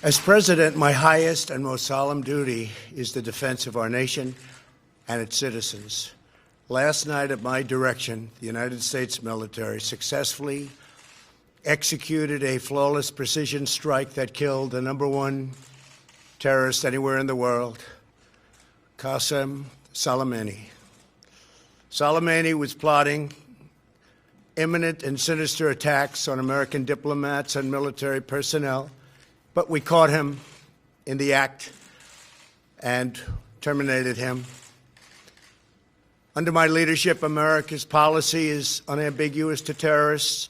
As president, my highest and most solemn duty is the defense of our nation and its citizens. Last night, at my direction, the United States military successfully executed a flawless precision strike that killed the #1 terrorist anywhere in the world, Qasem Soleimani. Soleimani was plotting imminent and sinister attacks on American diplomats and military personnel, but we caught him in the act and terminated him. Under my leadership, America's policy is unambiguous to terrorists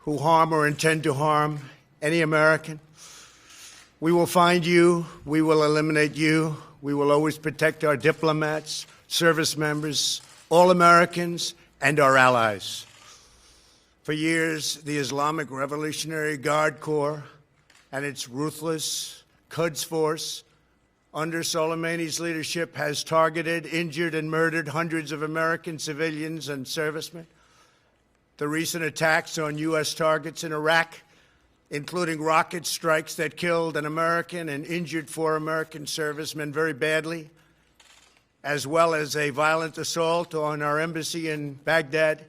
who harm or intend to harm any American. We will find you. We will eliminate you. We will always protect our diplomats, service members, all Americans, and our allies. For years, the Islamic Revolutionary Guard Corps and its ruthless Quds Force, under Soleimani's leadership, has targeted, injured, and murdered hundreds of American civilians and servicemen. The recent attacks on U.S. targets in Iraq, including rocket strikes that killed an American and injured 4 American servicemen very badly, as well as a violent assault on our embassy in Baghdad,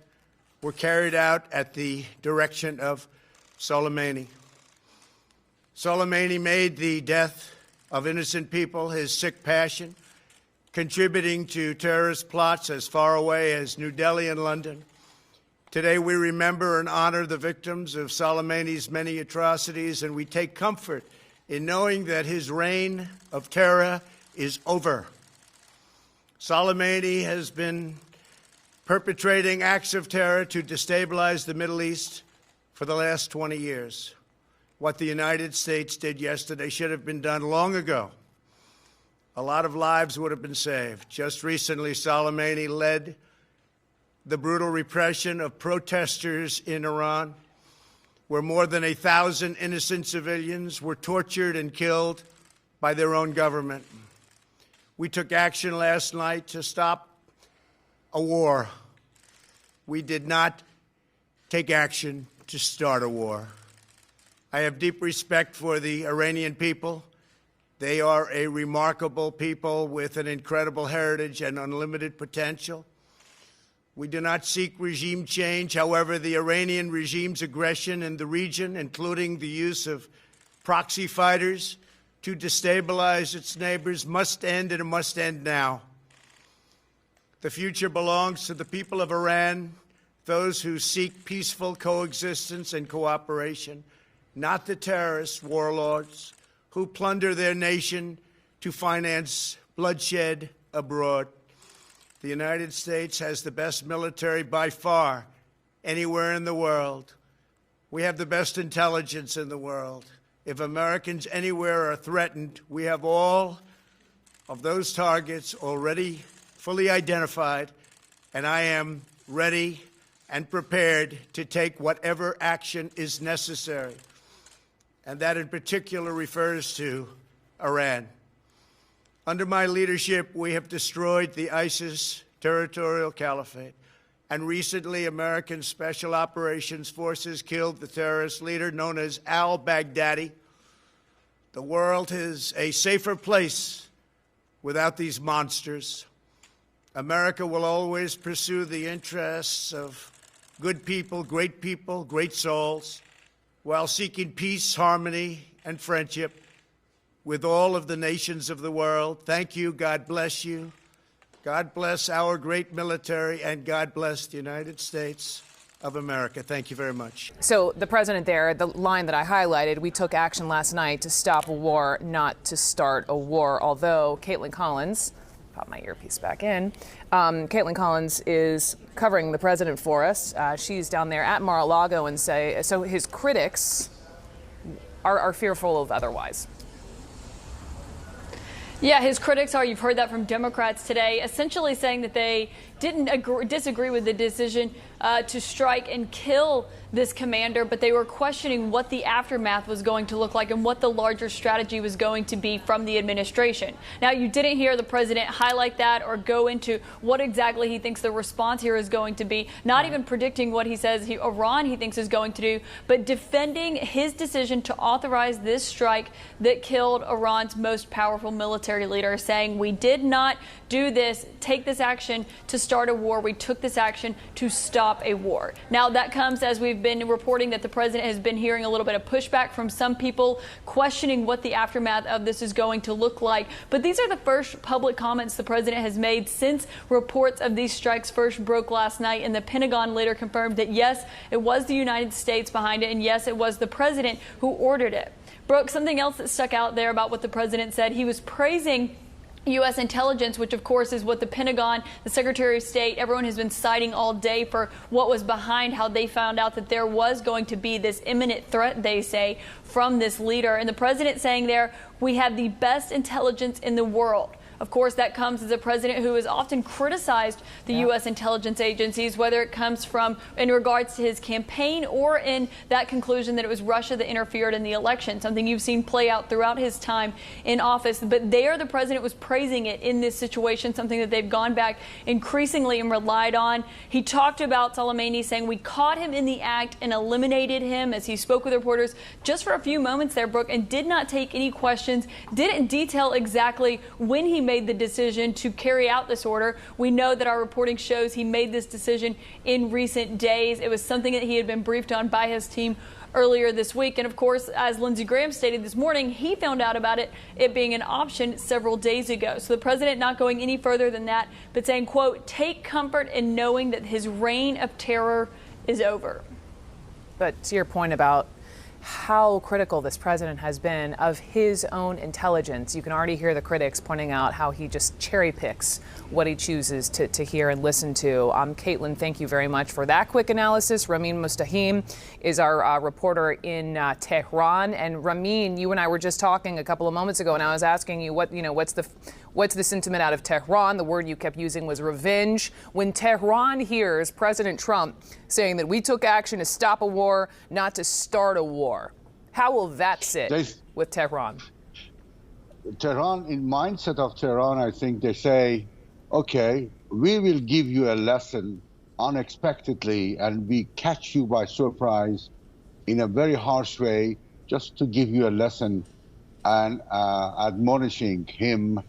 were carried out at the direction of Soleimani. Soleimani made the death of innocent people his sick passion, contributing to terrorist plots as far away as New Delhi and London. Today, we remember and honor the victims of Soleimani's many atrocities, and we take comfort in knowing that his reign of terror is over. Soleimani has been perpetrating acts of terror to destabilize the Middle East for the last 20 years. What the United States did yesterday should have been done long ago. A lot of lives would have been saved. Just recently, Soleimani led the brutal repression of protesters in Iran, where more than 1,000 innocent civilians were tortured and killed by their own government. We took action last night to stop a war. We did not take action to start a war. I have deep respect for the Iranian people. They are a remarkable people with an incredible heritage and unlimited potential. We do not seek regime change. However, the Iranian regime's aggression in the region, including the use of proxy fighters to destabilize its neighbors, must end, and it must end now. The future belongs to the people of Iran, those who seek peaceful coexistence and cooperation, not the terrorist warlords who plunder their nation to finance bloodshed abroad. The United States has the best military by far anywhere in the world. We have the best intelligence in the world. If Americans anywhere are threatened, we have all of those targets already fully identified, and I am ready and prepared to take whatever action is necessary. And that in particular refers to Iran. Under my leadership, we have destroyed the ISIS territorial caliphate. And recently, American Special Operations Forces killed the terrorist leader known as al-Baghdadi. The world is a safer place without these monsters. America will always pursue the interests of good people, great souls, while seeking peace, harmony, and friendship with all of the nations of the world. Thank you. God bless you. God bless our great military, and God bless the United States of America. Thank you very much. So the president there, the line that I highlighted, we took action last night to stop a war, not to start a war. Although Caitlin Collins, pop my earpiece back in, Caitlin Collins is covering the president for us. She's down there at Mar-a-Lago and so his critics are fearful of otherwise. Yeah, his critics are, you've heard that from Democrats today, essentially saying that they didn't disagree with the decision to strike and kill this commander, but they were questioning what the aftermath was going to look like and what the larger strategy was going to be from the administration. Now, you didn't hear the president highlight that or go into what exactly he thinks the response here is going to be, not even predicting what he says Iran he thinks is going to do, but defending his decision to authorize this strike that killed Iran's most powerful military leader, saying we did not do this, take this action to start a war. We took this action to stop a war. Now, that comes as we've been reporting that the president has been hearing a little bit of pushback from some people questioning what the aftermath of this is going to look like. But these are the first public comments the president has made since reports of these strikes first broke last night. And the Pentagon later confirmed that, yes, it was the United States behind it. And yes, it was the president who ordered it. Brooke, something else that stuck out there about what the president said, he was praising U.S. intelligence, which, of course, is what the Pentagon, the Secretary of State, everyone has been citing all day for what was behind how they found out that there was going to be this imminent threat, they say, from this leader. And the president saying there, we have the best intelligence in the world. Of course, that comes as a president who has often criticized the U.S. intelligence agencies, whether it comes from in regards to his campaign or in that conclusion that it was Russia that interfered in the election, something you've seen play out throughout his time in office. But there, the president was praising it in this situation, something that they've gone back increasingly and relied on. He talked about Soleimani, saying we caught him in the act and eliminated him, as he spoke with reporters just for a few moments there, Brooke, and did not take any questions, didn't detail exactly when he made the decision to carry out this order. We know that our reporting shows he made this decision in recent days. It was something that he had been briefed on by his team earlier this week. And of course, as Lindsey Graham stated this morning, he found out about it being an option several days ago. So the president not going any further than that, but saying, quote, take comfort in knowing that his reign of terror is over. But to your point about how critical this president has been of his own intelligence, you can already hear the critics pointing out how he just cherry picks what he chooses to hear and listen to. Caitlin, thank you very much for that quick analysis. Ramin Mustahim is our reporter in Tehran. And Ramin, you and I were just talking a couple of moments ago, and I was asking you what's the sentiment out of Tehran? The word you kept using was revenge. When Tehran hears President Trump saying that we took action to stop a war, not to start a war, how will that sit with Tehran? Tehran, in mindset of Tehran, I think they say, okay, we will give you a lesson unexpectedly, and we catch you by surprise in a very harsh way, just to give you a lesson and admonishing him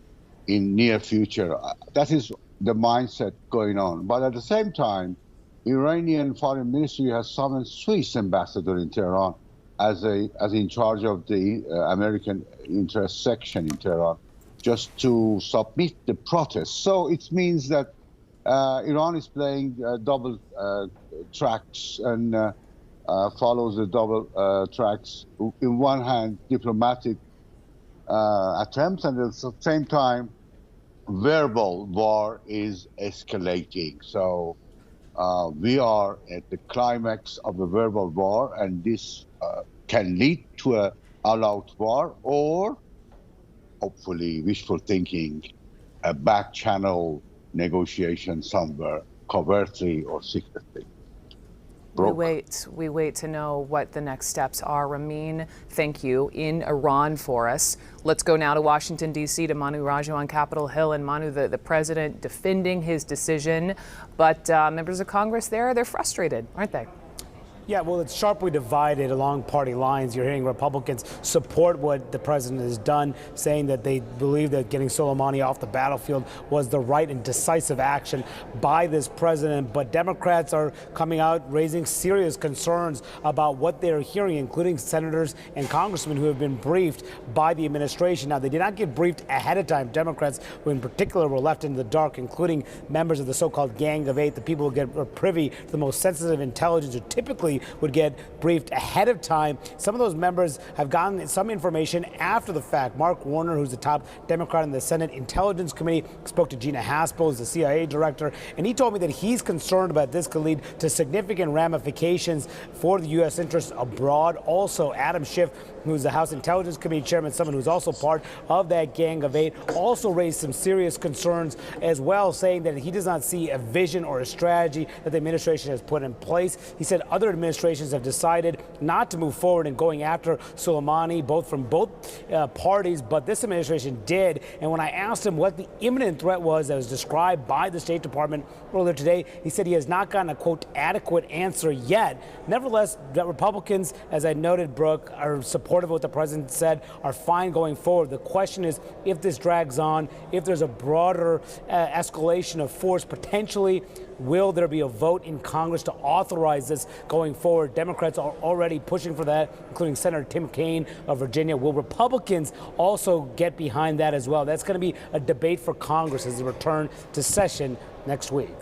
in near future. That is the mindset going on. But at the same time, Iranian foreign ministry has summoned Swiss ambassador in Tehran as in charge of the American interest section in Tehran, just to submit the protest. So it means that Iran is playing double tracks and follows the double tracks. In one hand, diplomatic attempts, and at the same time, verbal war is escalating. So we are at the climax of the verbal war, and this can lead to a all-out war, or hopefully wishful thinking, a back-channel negotiation somewhere, covertly or secretly. We wait to know what the next steps are. Ramin, thank you, in Iran for us. Let's go now to Washington, D.C., to Manu Raju on Capitol Hill. And Manu, the president defending his decision, but members of Congress they're frustrated, aren't they? Yeah, well, it's sharply divided along party lines. You're hearing Republicans support what the president has done, saying that they believe that getting Soleimani off the battlefield was the right and decisive action by this president. But Democrats are coming out raising serious concerns about what they're hearing, including senators and congressmen who have been briefed by the administration. Now, they did not get briefed ahead of time. Democrats, who in particular were left in the dark, including members of the so-called Gang of Eight, the people who are privy to the most sensitive intelligence, who typically typically would get briefed ahead of time. Some of those members have gotten some information after the fact. Mark Warner, who's the top Democrat in the Senate Intelligence Committee, spoke to Gina Haspel, who's the CIA director, and he told me that he's concerned about this could lead to significant ramifications for the U.S. interests abroad. Also, Adam Schiff, who's the House Intelligence Committee chairman, someone who's also part of that Gang of Eight, also raised some serious concerns as well, saying that he does not see a vision or a strategy that the administration has put in place. He said other administrations have decided not to move forward in going after Soleimani, from both parties, but this administration did. And when I asked him what the imminent threat was that was described by the State Department earlier today, he said he has not gotten a, quote, adequate answer yet. Nevertheless, the Republicans, as I noted, Brooke, are supportive of what the president said, are fine going forward. The question is, if this drags on, if there's a broader escalation of force potentially, will there be a vote in Congress to authorize this going forward? Democrats are already pushing for that, including Senator Tim Kaine of Virginia. Will Republicans also get behind that as well? That's going to be a debate for Congress as they return to session next week.